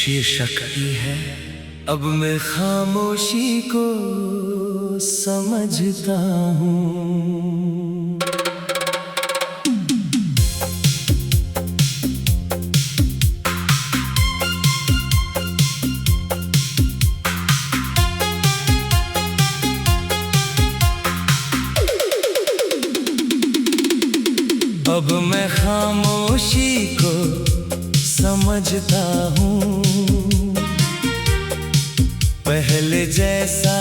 शीर्षक ही है अब मैं खामोशी को समझता हूँ। अब मैं खामोशी को समझता हूँ, पहले जैसा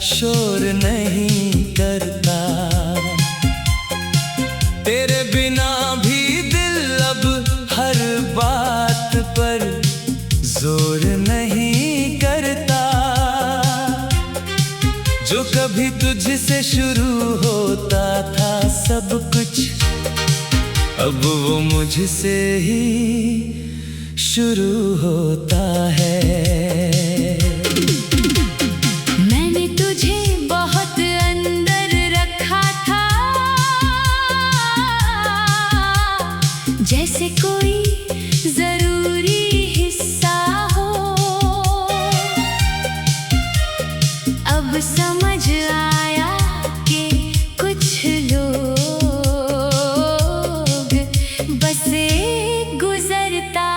शोर नहीं करता। तेरे बिना भी दिल अब हर बात पर जोर नहीं करता। जो कभी तुझसे शुरू होता था सब कुछ, अब वो मुझसे ही शुरू होता है। मैंने तुझे बहुत अंदर रखा था, जैसे कोई जरूरी हिस्सा हो। अब समझ आया कि कुछ लोग बस एक गुजरता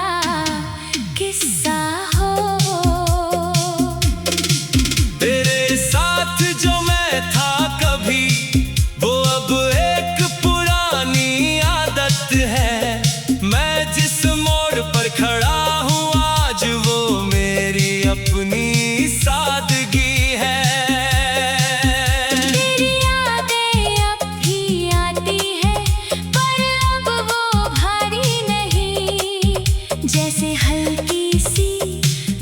किस्सा हो। तेरे साथ जो मैं था कभी, वो अब एक पुरानी आदत है। मैं जिस मोड़ पर खड़ा हूँ आज, वो मेरी अपनी सादगी है। तेरी यादें अब भी आती है, पर अब वो भारी नहीं। जैसे हल्की सी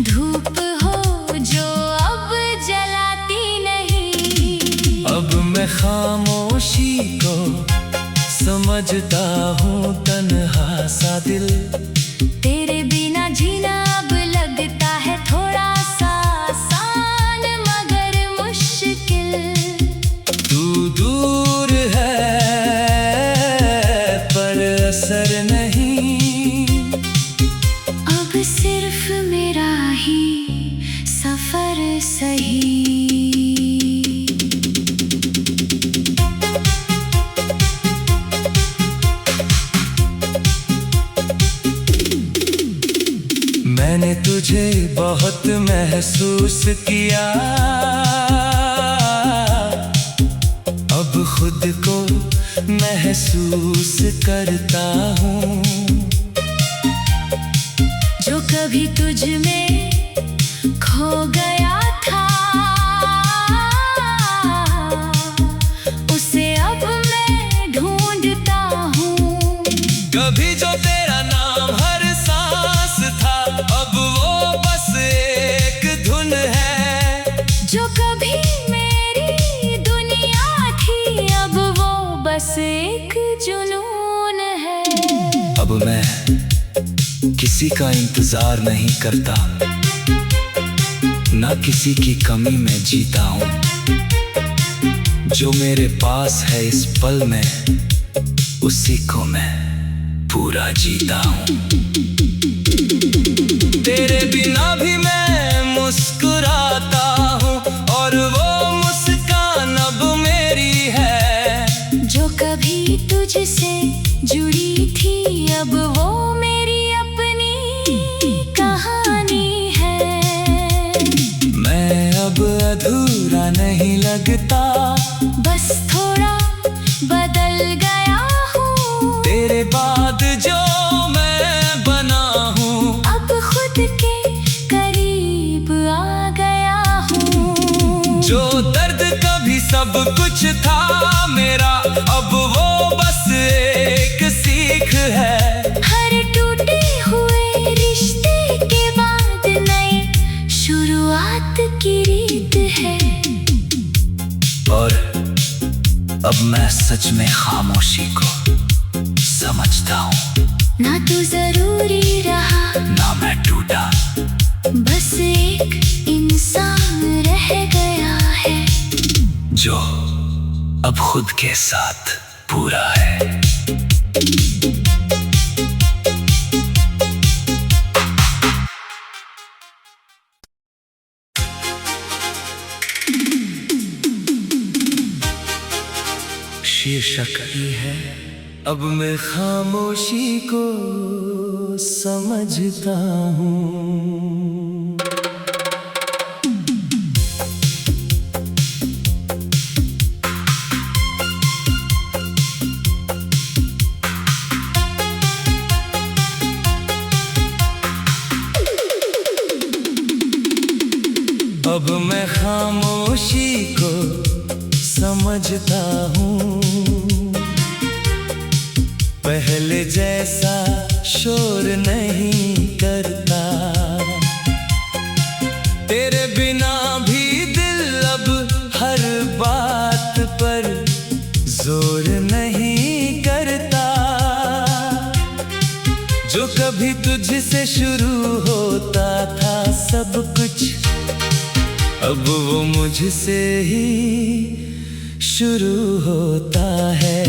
धूप हो जो अब जलाती नहीं। अब मैं खामोशी को समझता हूँ, तन्हा सा दिल। तेरे बिना जीना अब लगता है थोड़ा सा आसान मगर मुश्किल। तू दूर है पर असर नहीं। अब सिर्फ मेरा ही सफर सही। मैंने तुझे बहुत महसूस किया, अब खुद को महसूस करता हूँ। जो कभी तुझ में खो गया था, उसे अब मैं ढूंढता हूँ। कभी जो तेरा नाम हर सांस था, अब वो बस एक धुन है। जो कभी मेरी दुनिया थी, अब वो बस एक जुनून है। अब मैं किसी का इंतजार नहीं करता, ना किसी की कमी में जीता हूँ। जो मेरे पास है इस पल में, उसी को मैं पूरा जीता हूँ। तेरे बिना भी मैं मुस्कुराता हूँ, और वो मुस्कान अब मेरी है। जो कभी तुझसे जुड़ी थी, अब वो मेरी अपनी कहानी है। मैं अब अधूरा नहीं लगता, बस थोड़ा बदल गया हूँ। तेरे बाद जो मैं बना हूँ, अब खुद के करीब आ गया हूँ। जो दर्द कभी सब कुछ था मेरा, अब वो बस एक सीख है। हर टूटे हुए रिश्ते के बाद नई शुरुआत की रीत है। और अब मैं सच में खामोशी को समझता हूँ। ना तू जरूरी रहा, ना मैं टूटा, बस एक इंसान रह गया है। जो अब खुद के साथ पूरा है। शक्ति है। अब मैं खामोशी को समझता हूँ। अब मैं खामोशी को समझता हूँ। पहले जैसा शोर नहीं करता, तेरे बिना भी दिल अब हर बात पर जोर नहीं करता। जो कभी तुझसे शुरू होता था सब कुछ, अब वो मुझसे ही शुरू होता है।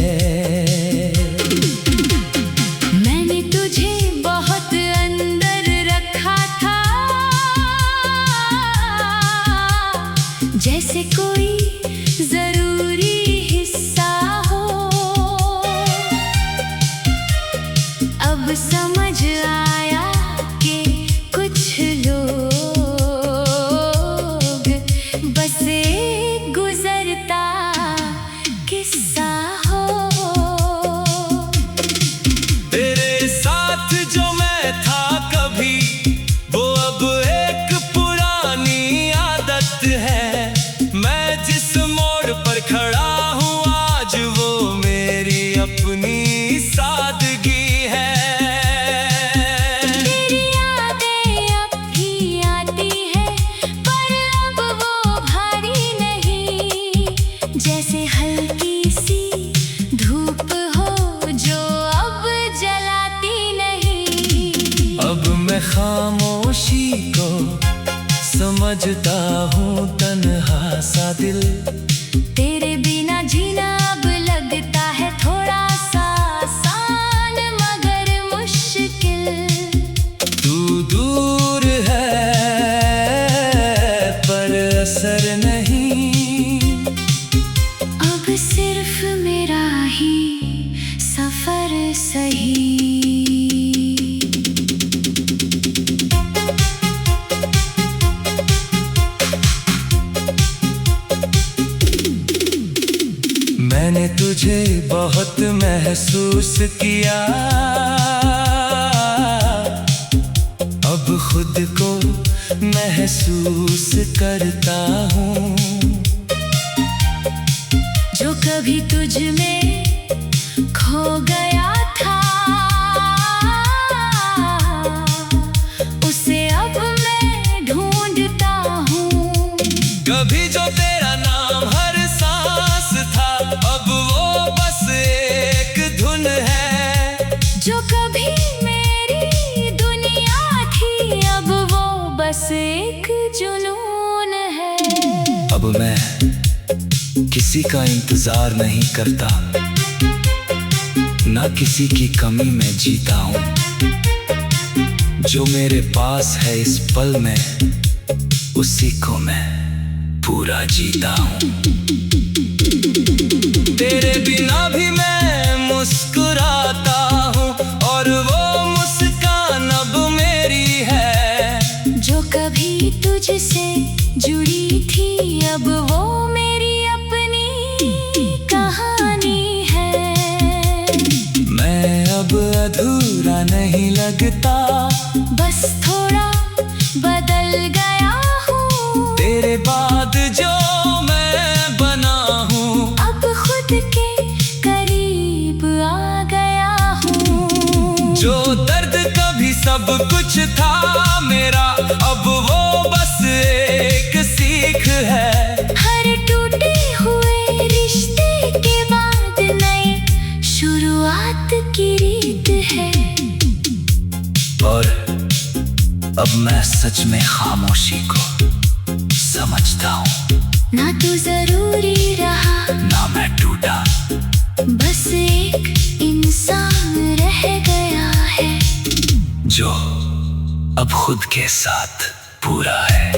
मैंने तुझे बहुत अंदर रखा था, जैसे कोई जरूरी हिस्सा हो। अब समझ आया कि कुछ लोग बस एक गुजरता किस्सा हो। तेरे साथ जो मैं था कभी, वो अब एक पुरानी आदत है। मैं जिस मोड़ पर खड़ा हूँ आज, वो मेरी अपनी सादगी है। तेरी यादें अब भी आती है, पर अब वो भारी नहीं। जैसे हल्की सी धूप हो जो अब जलाती नहीं। अब मैं खामोशी को समझता हूँ। तन्हा सा दिल, तेरे बिना जीना अब लगता है थोड़ा सा आसान मगर मुश्किल। तू दूर है पर असर नहीं। अब सिर्फ मेरा ही सफर सही। मैंने तुझे बहुत महसूस किया, अब खुद को महसूस करता हूँ। जो कभी तुझ में खो गया था, उसे अब मैं ढूंढता हूँ। कभी जो तेरा नाम हर सांस था, अब वो बस एक धुन है। जो कभी मेरी दुनिया थी, अब वो बस एक जुनून है। अब मैं किसी का इंतजार नहीं करता, ना किसी की कमी में जीता हूँ। जो मेरे पास है इस पल में, उसी को मैं पूरा जीता हूँ। तेरे बिना भी मैं मुस्कुराता हूँ, और वो मुस्कान अब मेरी है। जो कभी तुझसे जुड़ी थी, अब वो मेरी अपनी कहानी है। मैं अब अधूरा नहीं लगता, बस थोड़ा बदल गया हूँ। तेरे बाद जो मैं बना हूँ, अब खुद के करीब आ गया हूँ। जो दर्द कभी सब कुछ था मेरा, अब वो बस एक सीख है। हर टूटे हुए रिश्ते के बाद नई शुरुआत की रीत है। और अब मैं सच में खामोशी को समझता हूँ। ना तू जरूरी रहा, ना मैं टूटा, बस एक इंसान रह गया है। जो अब खुद के साथ पूरा है।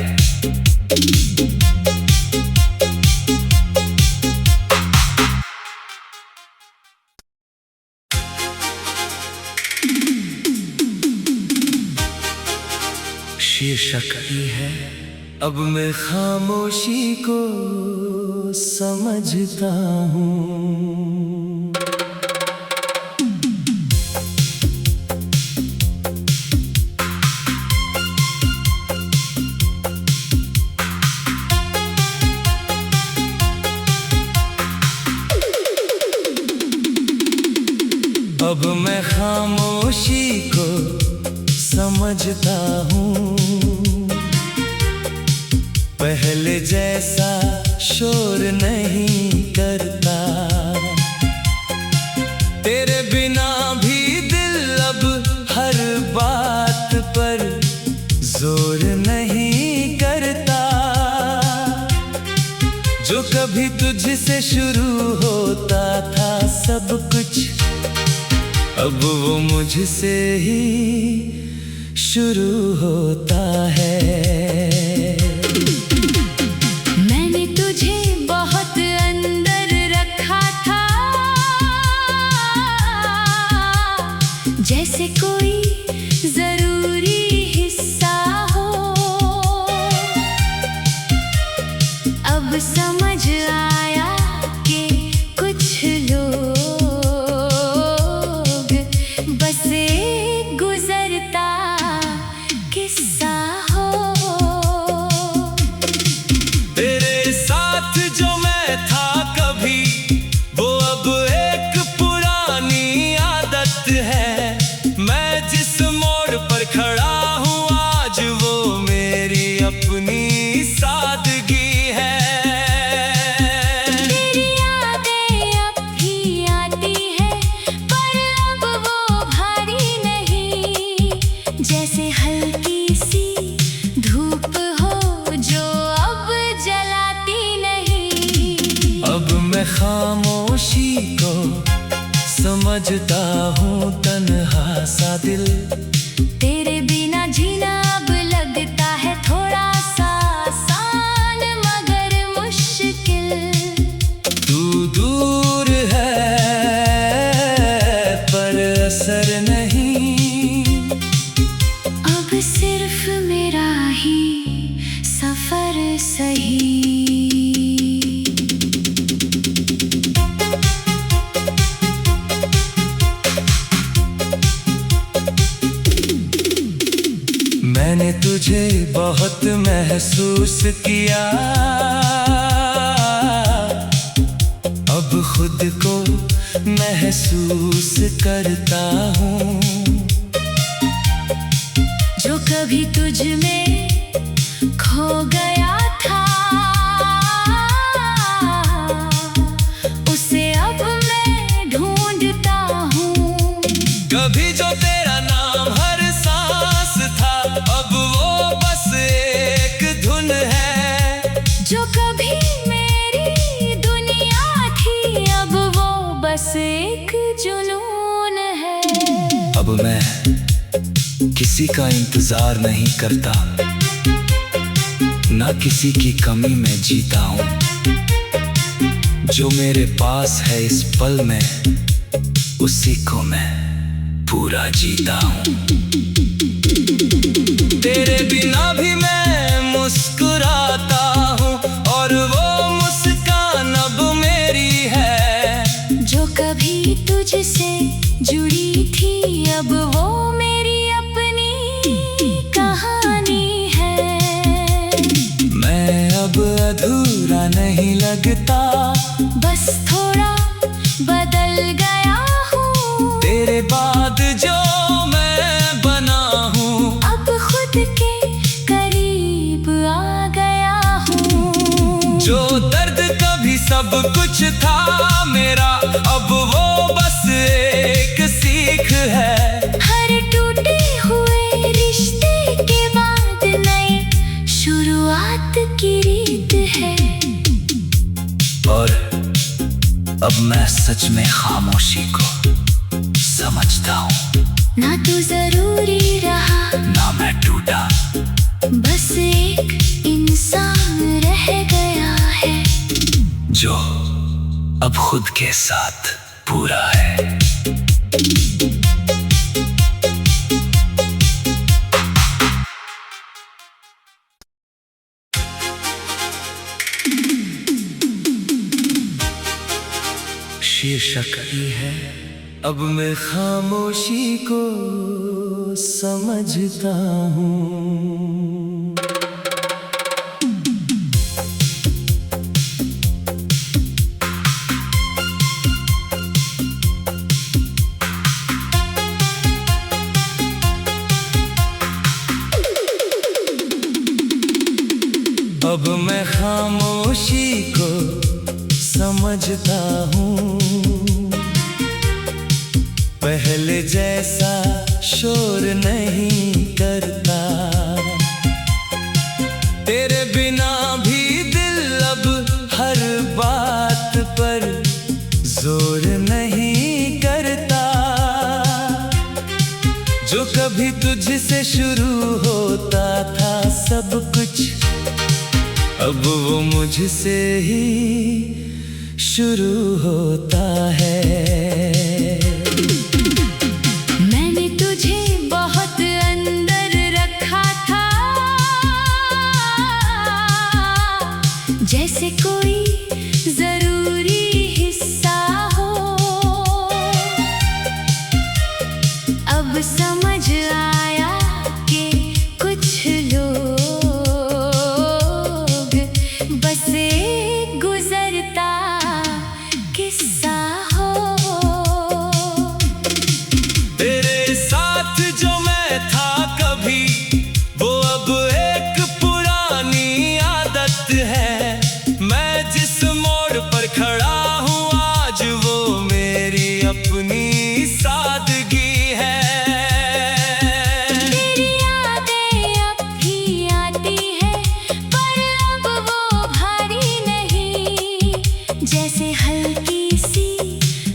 शीर्षक ही है अब मैं खामोशी को समझता हूँ। अब मैं खामोशी को समझता हूँ, पहले जैसा शोर नहीं करता, तेरे बिना भी दिल अब हर बात पर जोर नहीं करता। जो कभी तुझसे शुरू होता था सब कुछ, अब वो मुझसे ही शुरू होता है। मैंने तुझे बहुत अंदर रखा था, जैसे कोई जरूरी हिस्सा हो। अब समझ आया कि कुछ लोग बस एक गुजरता किस्सा हो। तेरे साथ जो मैं था कभी, वो अब एक पुरानी आदत है। मैं जिस मोड़ पर खड़ा हूँ आज, वो मेरी अपनी सादगी है। तेरी यादें अब भी आती है, पर अब वो भारी नहीं, जैसे हल्की सी धूप हो जो अब जलाती नहीं। अब मैं खामोशी को समझता हूँ, तन्हा सा दिल तेरे बिना जीना अब लगता है थोड़ा सा आसान मगर मुश्किल। तू दूर है पर असर नहीं, अब सिर्फ मेरा ही सफर सही। मैंने तुझे बहुत महसूस किया, अब खुद को महसूस करता हूँ। जो कभी तुझ में खो गया था, उसे अब मैं ढूंढता हूँ। कभी जो तेरा नाम हर सांस था, अब वो बस एक धुन है। जो कभी मेरी दुनिया थी, अब वो बस एक जुनून है। अब मैं किसी का इंतजार नहीं करता, ना किसी की कमी में जीता हूँ। जो मेरे पास है इस पल में, उसी को मैं पूरा जीता हूँ। तेरे बिना भी मैं मुस्कुराता हूँ, और वो मुस्कान अब मेरी है। जो कभी तुझसे जुड़ी थी, अब वो मेरी अपनी कहानी है। मैं अब अधूरा नहीं लगता, बस थोड़ा बदल गया हूँ। तेरे बाद जो मैं बना हूँ, अब खुद के करीब आ गया हूँ। जो दर्द कभी सब कुछ था मेरा, अब वो बस एक सीख है। हर टूटे हुए रिश्ते के बाद नई शुरुआत की रीत है। और अब मैं सच में खामोशी को समझता हूँ। ना तू जरूरी रहा, ना मैं टूटा, बस एक इंसान रह गया है, जो अब खुद के साथ पूरा है। शक्ति है। अब मैं खामोशी को समझता हूँ। अब मैं खामोशी को समझता हूँ। पहले जैसा शोर नहीं करता, तेरे बिना भी दिल अब हर बात पर जोर नहीं करता। जो कभी तुझसे शुरू होता था सब कुछ, अब वो मुझसे ही शुरू होता है। मैंने तुझे बहुत अंदर रखा था, जैसे कोई जरूरी हिस्सा हो। अब समझ आया कि कुछ लोग बस एक गुजरता किस्सा हो। तेरे साथ जो मैं था कभी, वो अब एक पुरानी आदत है। मैं जिस मोड़ पर खड़ा हूँ आज, वो मेरी अपनी सादगी है। तेरी यादें अब भी आती है, पर अब वो भारी नहीं। जैसे हल्की सी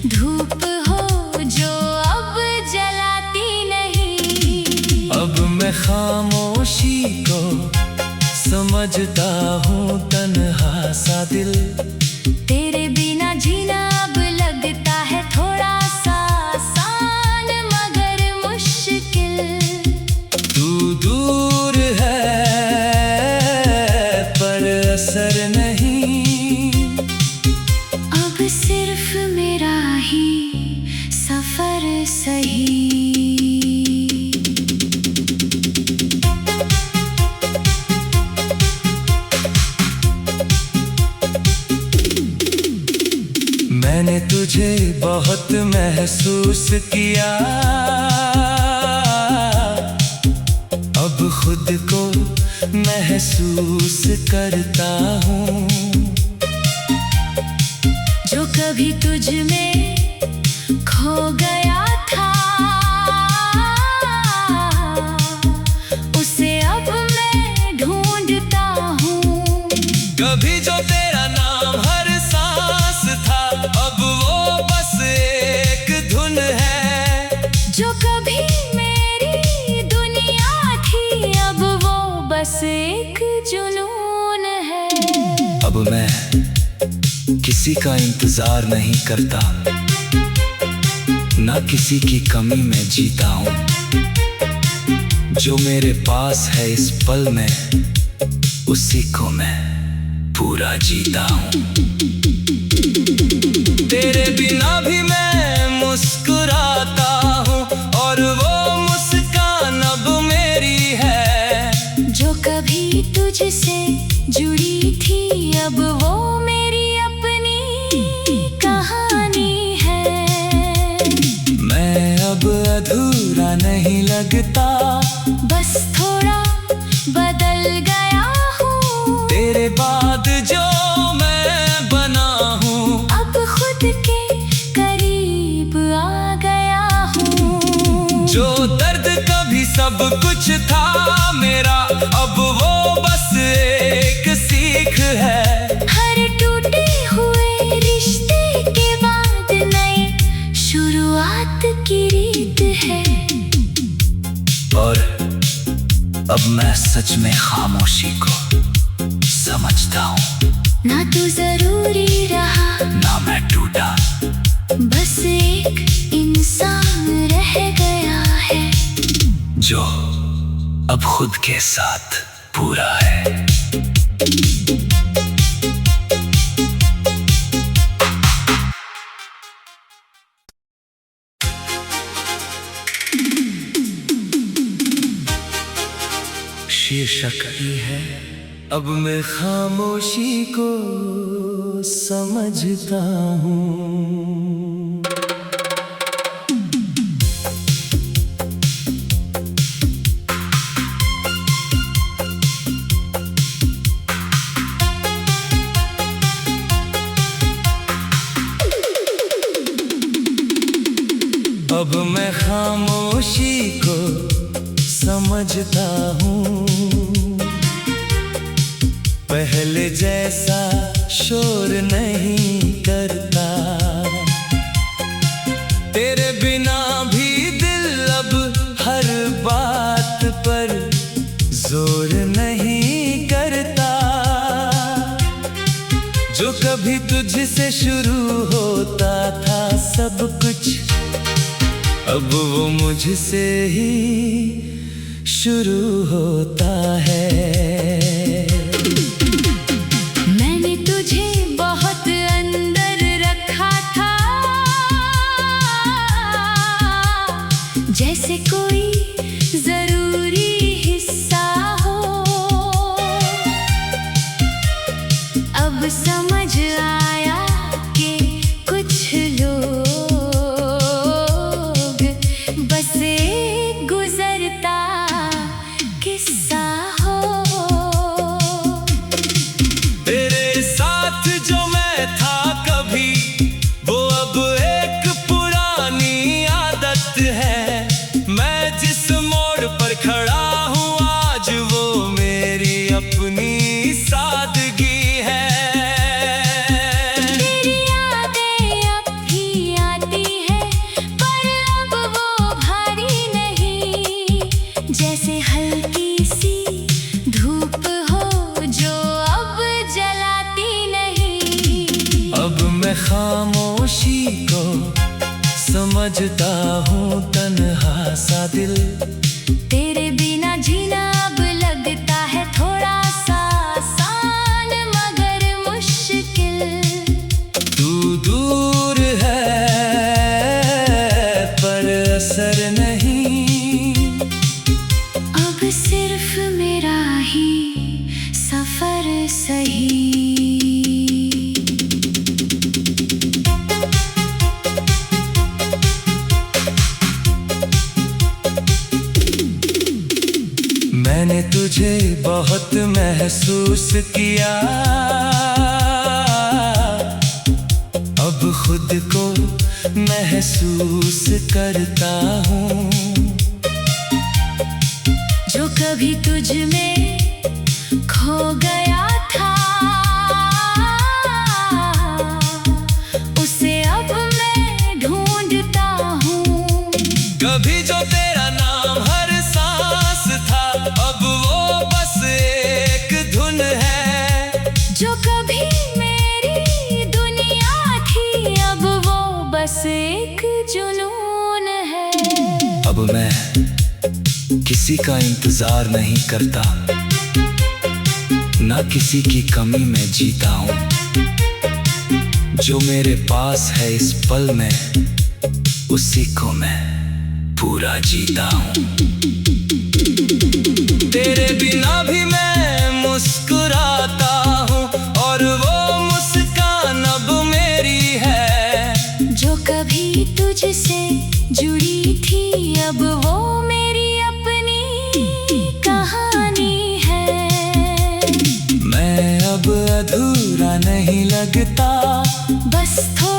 धूप हो जो अब जलाती नहीं। अब मैं खामोशी को समझता हूँ। तन्हा सा दिल, तेरे बिना जीना अब लगता है थोड़ा सा आसान मगर मुश्किल। तू दूर है पर असर नहीं। अब सिर्फ मेरा ही सफर सही। मैंने तुझे बहुत महसूस किया, अब खुद को महसूस करता हूँ। जो कभी तुझ में खो गया था, उसे अब मैं ढूंढता हूँ। कभी जो तेरा नाम हर सांस था, अब वो बस एक धुन है। जो कभी मेरी दुनिया थी, अब वो बस एक जुनून है। अब मैं किसी का इंतजार नहीं करता, ना किसी की कमी में जीता हूँ। जो मेरे पास है इस पल में, उसी को मैं पूरा जीता हूँ। तेरे बिना भी मैं मुस्कुराता हूँ, और वो मुस्कान अब मेरी है। जो कभी तुझसे जुड़ी थी, अब वो मेरी अपनी कहानी है। मैं अब अधूरा नहीं लगता, बस थोड़ा बदल गया हूँ। तेरे बाद जो मैं बना हूँ, अब खुद के करीब आ गया हूँ। जो दर्द कभी सब कुछ था मेरा, अब वो बस एक सीख है। हर टूटे हुए रिश्ते के बाद नई शुरुआत की रीत है। और अब मैं सच में खामोशी को समझता हूँ। ना तू जरूरी रहा, ना मैं टूटा, बस एक इंसान रह गया है। जो अब खुद के साथ पूरा है। शीर्षक ही है अब मैं खामोशी को समझता हूँ। अब मैं खामोशी को समझता हूँ, पहले जैसा शोर नहीं करता। तेरे बिना भी दिल अब हर बात पर जोर नहीं करता। जो कभी तुझसे शुरू होता था सब कुछ, अब वो मुझसे ही शुरू होता है। मैंने तुझे बहुत अंदर रखा था, जैसे कोई जरूरी हिस्सा हो। अब समझ आया कि कुछ लोग बस एक गुजरता किस्सा हो। तेरे साथ जो मैं था कभी, वो अब एक पुरानी आदत है। मैं जिस मोड़ पर खड़ा हूँ आज, वो मेरी अपनी सादगी है। तेरी यादें अब भी आती है, पर अब वो भारी नहीं। जैसे हल्की सी धूप हो जो अब जलाती नहीं। अब मैं खामोशी को समझता हूँ, तन्हा सा दिल। तेरे बिना जीना अब लगता है थोड़ा सा आसान मगर मुश्किल। तू दूर है पर असर नहीं। अब सिर्फ मेरा ही सफर सही। मैंने तुझे बहुत महसूस किया, अब खुद को महसूस करता हूँ। जो कभी तुझ में खो गया था, उसे अब मैं ढूंढता हूँ। कभी जो तेरा नाम हर सांस था, अब वो बस एक धुन है। जो कभी मेरी दुनिया थी, अब वो बस एक जुनून है। अब मैं किसी का इंतजार नहीं करता, ना किसी की कमी में जीता हूँ। जो मेरे पास है इस पल में, उसी को मैं पूरा जीता हूँ। तेरे बिना भी मैं मुस्कुराता हूँ, और वो मुस्कान अब मेरी है। जो कभी तुझसे जुड़ी थी, अब वो मेरी अपनी कहानी है। मैं अब अधूरा नहीं लगता, बस थोड़ा